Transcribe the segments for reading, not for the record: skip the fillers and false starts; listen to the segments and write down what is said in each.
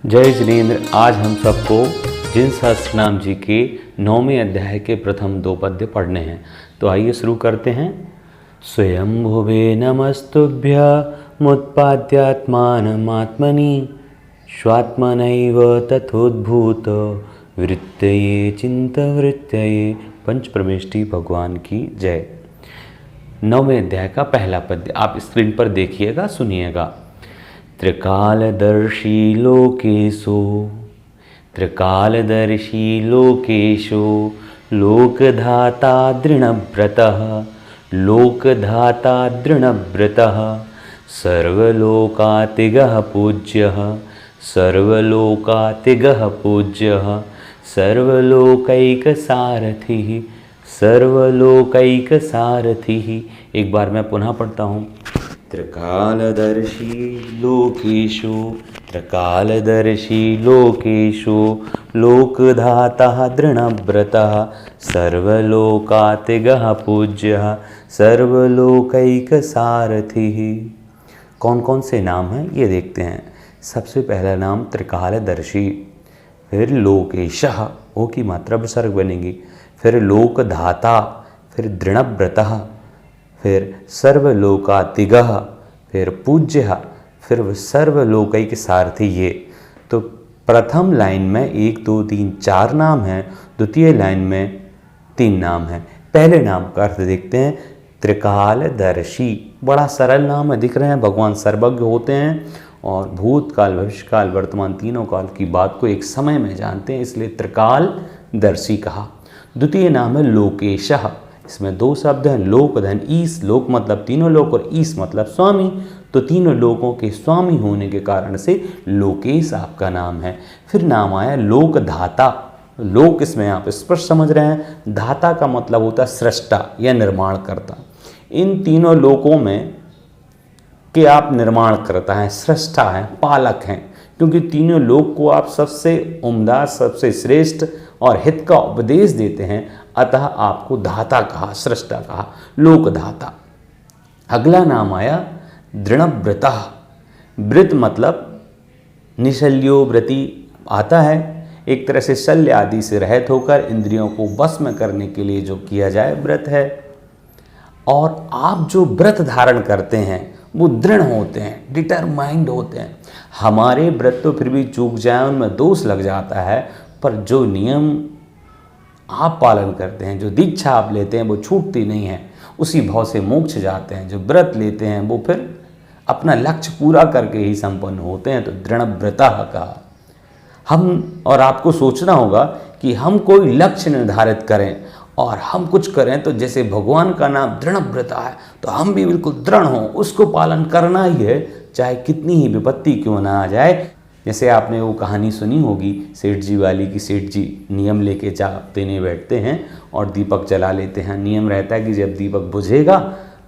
जय जिनेन्द्र। आज हम सबको जिन सहस्त्रनाम जी के 9वें अध्याय के प्रथम 2 पद्य पढ़ने हैं। तो आइए शुरू करते हैं। स्वयंभुवे नमस्तुभ्यमुत्पाद्यात्मानमात्मनि स्वात्मनैव तथोद्भूत वृत्तये चिंतवृत्तये। पंचप्रमेष्टि भगवान की जय। 9वें अध्याय का पहला पद्य आप स्क्रीन पर देखिएगा, सुनिएगा। त्रिकालदर्शी लोकेशो, त्रिकालदर्शी लोकेशो लोकधाता दृढव्रतः, लोकधाता दृढव्रतः सर्वलोकातिगः पूज्यः, सर्वलोकातिगः पूज्यः सर्वलोकैकसारथिः, सर्वलोकैकसारथिः। एक बार मैं पुनः पढ़ता हूँ। त्रिकालदर्शी लोकेशो, त्रिकालदर्शी लोकेशो लोकधातः दृढव्रतः सर्वलोकातिगः पूज्यः सर्वलोकैकसारथिः। कौन कौन से नाम हैं ये देखते हैं। सबसे पहला नाम त्रिकालदर्शी, फिर लोकेशः, ओ की मात्रा विसर्ग बनेगी, फिर लोकधाता, फिर दृढव्रतः, फिर सर्वलोकातिगः, फिर पूज्यः, फिर सर्वलोकैकसारथी। ये तो प्रथम लाइन में 1 2 3 4 नाम हैं, द्वितीय लाइन में 3 नाम हैं। पहले नाम का अर्थ देखते हैं। त्रिकालदर्शी, बड़ा सरल नाम है, दिख रहे हैं। भगवान सर्वज्ञ होते हैं और भूतकाल, भविष्यकाल, वर्तमान तीनों काल की बात को एक समय में जानते हैं, इसलिए त्रिकालदर्शी कहा। द्वितीय नाम है लोकेशः। इसमें 2 शब्द हैं, लोक धन ईस। लोक मतलब तीनों लोक और ईस मतलब स्वामी, तो तीनों लोकों के स्वामी होने के कारण से लोकेश आपका नाम है। फिर नाम आया लोकधाता। लोक इसमें आप स्पष्ट समझ रहे हैं, धाता का मतलब होता है सृष्टा या निर्माण करता। इन तीनों लोकों में के आप निर्माण करता हैं, सृष्टा हैं, पालक हैं, क्योंकि तीनों लोक को आप सबसे उम्दा, सबसे श्रेष्ठ और हित का उपदेश देते हैं, अतः आपको धाता कहा, सृष्टा कहा, लोकधाता। अगला नाम आया दृढव्रतः। व्रत मतलब निशल्यो व्रति आता है, एक तरह से शल्य आदि से रहित होकर इंद्रियों को वश में करने के लिए जो किया जाए व्रत है। और आप जो व्रत धारण करते हैं वो दृढ़ होते हैं, डिटरमाइंड होते हैं। हमारे व्रत तो फिर भी चूक जाए, उनमें दोष लग जाता है, पर जो नियम आप पालन करते हैं, जो दीक्षा आप लेते हैं वो छूटती नहीं है, उसी भाव से मोक्ष जाते हैं। जो व्रत लेते हैं वो फिर अपना लक्ष्य पूरा करके ही संपन्न होते हैं, तो दृढव्रतः कहा। हम और आपको सोचना होगा कि हम कोई लक्ष्य निर्धारित करें और हम कुछ करें, तो जैसे भगवान का नाम दृढव्रतः है तो हम भी बिल्कुल दृढ़ हों, उसको पालन करना ही है, चाहे कितनी ही विपत्ति क्यों ना आ जाए। जैसे आपने वो कहानी सुनी होगी सेठ जी वाली की, सेठ जी नियम लेके जाप देने बैठते हैं और दीपक जला लेते हैं। नियम रहता है कि जब दीपक बुझेगा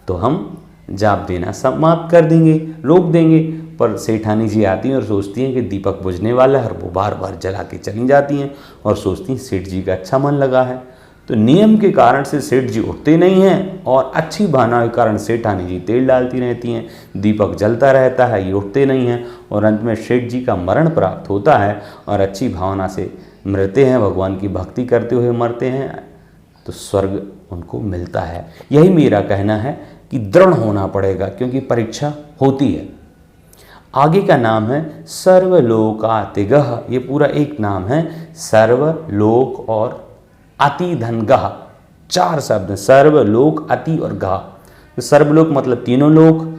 तो हम जाप देना समाप्त कर देंगे, रोक देंगे, पर सेठानी जी आती हैं और सोचती हैं कि दीपक बुझने वाला है, और वो बार बार जला के चली जाती हैं और सोचती हैं सेठ जी का अच्छा मन लगा है। तो नियम के कारण से सेठ जी उठते नहीं हैं और अच्छी भावना के कारण सेठानी जी तेल डालती रहती हैं, दीपक जलता रहता है, ये उठते नहीं हैं और अंत में सेठ जी का मरण प्राप्त होता है और अच्छी भावना से मरते हैं, भगवान की भक्ति करते हुए मरते हैं, तो स्वर्ग उनको मिलता है। यही मेरा कहना है कि दृढ़ होना पड़ेगा, क्योंकि परीक्षा होती है। आगे का नाम है सर्वलोकातिगः। ये पूरा एक नाम है, सर्वलोक और अति धन गह, 4 शब्द, सर्वलोक, अति और गह। तो सर्वलोक मतलब तीनों लोक,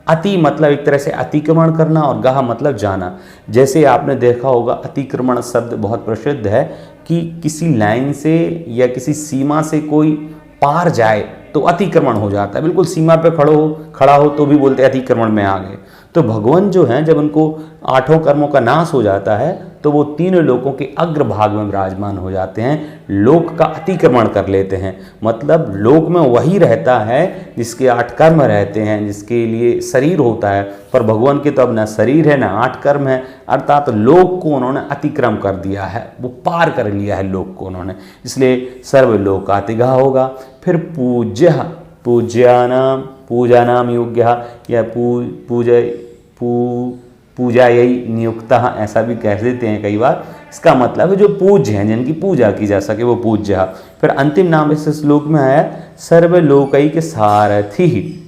अति मतलब एक तरह से अतिक्रमण करना, और गह मतलब जाना। जैसे आपने देखा होगा अतिक्रमण शब्द बहुत प्रसिद्ध है कि किसी लाइन से या किसी सीमा से कोई पार जाए तो अतिक्रमण हो जाता है, बिल्कुल सीमा पे खड़ा हो तो भी बोलते अतिक्रमण में आ गए। तो भगवान जो हैं, जब उनको 8 कर्मों का नाश हो जाता है तो वो तीनों लोकों के अग्रभाग में विराजमान हो जाते हैं, लोक का अतिक्रमण कर लेते हैं। मतलब लोक में वही रहता है जिसके 8 कर्म रहते हैं, जिसके लिए शरीर होता है, पर भगवान के तो अब ना शरीर है ना 8 कर्म है, अर्थात लोक को उन्होंने अतिक्रम कर दिया है, वो पार कर लिया है लोक को उन्होंने, इसलिए सर्वलोकातिगः होगा। फिर पूज्यः, पूज्यानाम, पूजानाम योग्यः या पूजा यही नियुक्तः ऐसा भी कह देते हैं कई बार। इसका मतलब है जो पूज्य हैं, जिनकी पूजा की जा सके वो पूज्य। फिर अंतिम नाम इस श्लोक में आया सर्वलोकैक सारथी।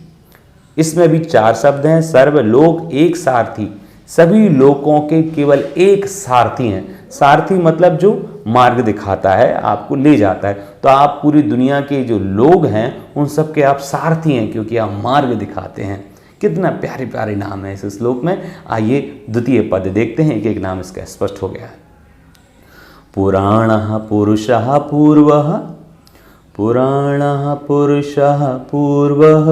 इसमें भी 4 शब्द हैं। सर्वलोक एक सारथी, सभी लोकों के केवल एक सारथी हैं। सारथी मतलब जो मार्ग दिखाता है, आपको ले जाता है। तो आप पूरी दुनिया के जो लोग हैं उन सब के आप सारथी हैं, क्योंकि आप मार्ग दिखाते हैं। कितना प्यारे प्यारे नाम है इस श्लोक में। आइए द्वितीय पद देखते हैं, एक एक नाम इसका स्पष्ट हो गया है। पुराणः पुरुषः पूर्वः, पुराणः पुरुषः पूर्वः,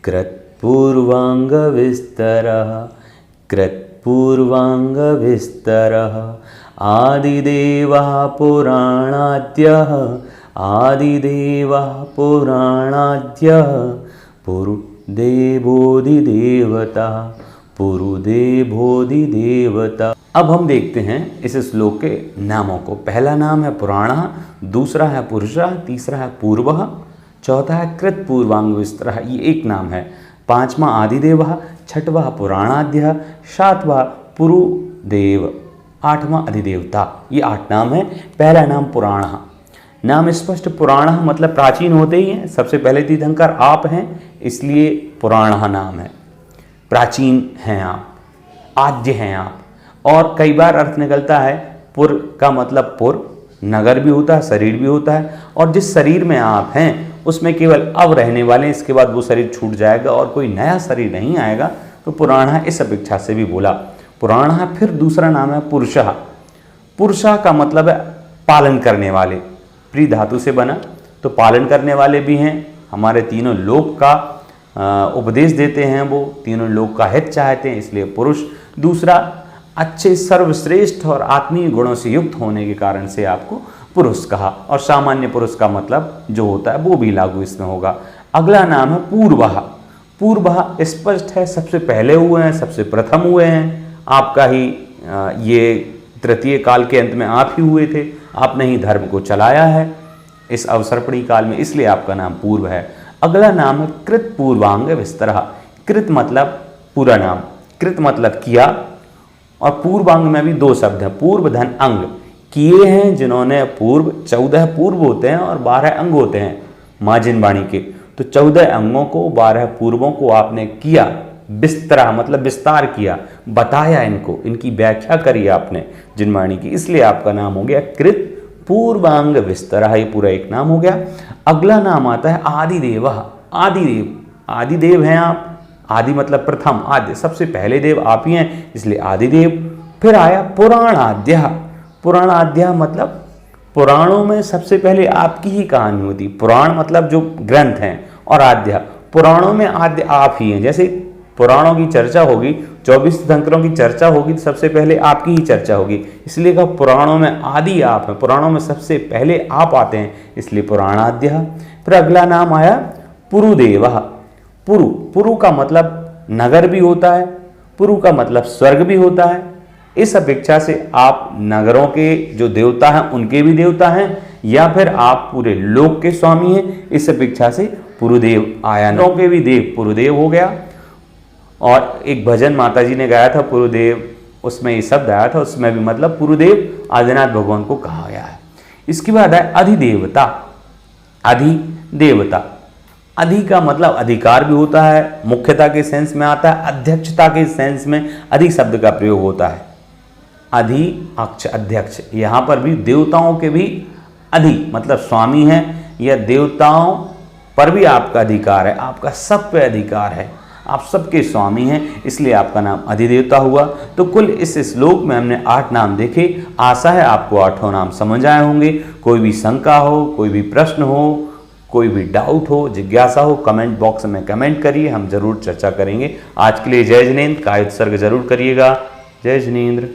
कृत्पूर्वाङ्गविस्तरः, कृत्पूर्वाङ्गविस्तरः, आदिदेवः पुराणाद्यः, आदिदेवः पुराणाद्यः, पुरुदेवोऽधिदेवता, पुरुदेवोऽधिदेवता। अब हम देखते हैं इस श्लोक के नामों को। पहला नाम है पुराणः, दूसरा है पुरुषः, तीसरा है पूर्वः, चौथा है कृतपूर्वांग विस्तरः, ये एक नाम है। पांचवा आदिदेवः, छठवां पुराणाद्यः, सातवां पुरुदेव, आठवां अधिदेवता। ये 8 नाम है। पहला नाम पुराणः। नाम स्पष्ट पुराणः मतलब प्राचीन होते ही हैं। सबसे पहले तीर्थंकर आप हैं, इसलिए पुराणः नाम है। प्राचीन हैं आप, आद्य हैं आप। और कई बार अर्थ निकलता है पुर का मतलब पुर, नगर भी होता है, शरीर भी होता है। और जिस शरीर में आप हैं उसमें केवल अब रहने वाले, इसके बाद वो शरीर छूट जाएगा और कोई नया शरीर नहीं आएगा। तो पुराणः इस अपेक्षा से भी बोला पुराणः। फिर दूसरा नाम है पुरुषः। पुरुषः का मतलब है पालन करने वाले, प्री धातु से बना, तो पालन करने वाले भी हैं। हमारे तीनों लोक का उपदेश देते हैं, वो तीनों लोक का हित चाहते हैं, इसलिए पुरुष। दूसरा अच्छे सर्वश्रेष्ठ और आत्मीय गुणों से युक्त होने के कारण से आपको पुरुष कहा। और सामान्य पुरुष का मतलब जो होता है वो भी लागू इसमें होगा। अगला नाम है पूर्वः। पूर्वः स्पष्ट है, सबसे पहले हुए हैं, सबसे प्रथम हुए हैं। आपका ही ये तृतीय काल के अंत में आप ही हुए थे, आपने ही धर्म को चलाया है इस अवसर्पणी काल में, इसलिए आपका नाम पूर्व है। अगला नाम है कृत पूर्वांग विस्तरः। कृत मतलब पूरा नाम, कृत मतलब किया, और पूर्वांग में भी 2 शब्द हैं, पूर्व धन अंग। किए हैं जिन्होंने पूर्व, 14 पूर्व होते हैं और 12 अंग होते हैं माँ जिनवाणी के। तो 14 अंगों को, 12 पूर्वों को आपने किया। विस्तरा मतलब विस्तार किया, बताया इनको, इनकी व्याख्या करी आपने जिनवाणी की, इसलिए आपका नाम हो गया कृत पूर्वांग विस्तरः। ये पूरा एक नाम हो गया। अगला नाम आता है आदिदेवः। आदिदेव, आदिदेव हैं आप। आदि मतलब प्रथम, आद्य सबसे पहले देव आप ही हैं, इसलिए आदिदेव। फिर आया पुराणाद्यः। पुराणाद्यः मतलब पुराणों में सबसे पहले आपकी ही कहानी होती। पुराण मतलब जो ग्रंथ हैं, और आद्य, पुराणों में आद्य आप ही हैं। जैसे पुराणों की चर्चा होगी, 24 तीर्थंकरों की चर्चा होगी, तो सबसे पहले आपकी ही चर्चा होगी, इसलिए कहा पुराणों में आदि आप हैं, पुराणों में सबसे पहले आप आते हैं, इसलिए पुराणाद्यः। फिर अगला नाम आया पुरुदेवः। पुरु, पुरु का मतलब नगर भी होता है, पुरु का मतलब स्वर्ग भी होता है। इस अपेक्षा से आप नगरों के जो देवता हैं उनके भी देवता हैं, या फिर आप पूरे लोक के स्वामी हैं, इस अपेक्षा से पुरुदेव आया। नौ के भी देव पुरुदेव हो गया। और एक भजन माता जी ने गाया था पुरुदेव, उसमें ये शब्द आया था, उसमें भी मतलब पुरुदेव आदिनाथ भगवान को कहा गया है। इसके बाद है अधिदेवता। अधिदेवता, अधि का मतलब अधिकार भी होता है, मुख्यता के सेंस में आता है, अध्यक्षता के सेंस में अधि शब्द का प्रयोग होता है। अधि अक्ष अध्यक्ष, यहाँ पर भी देवताओं के भी अधि मतलब स्वामी है, या देवताओं पर भी आपका अधिकार है, आपका सब पे अधिकार है, आप सबके स्वामी हैं, इसलिए आपका नाम अधिदेवता हुआ। तो कुल इस श्लोक में हमने 8 नाम देखे। आशा है आपको 8 नाम समझ आए होंगे। कोई भी शंका हो, कोई भी प्रश्न हो, कोई भी डाउट हो, जिज्ञासा हो, कमेंट बॉक्स में कमेंट करिए, हम जरूर चर्चा करेंगे। आज के लिए जय जिनेंद्र का उत्सर्ग जरूर करिएगा। जय जिनेंद्र।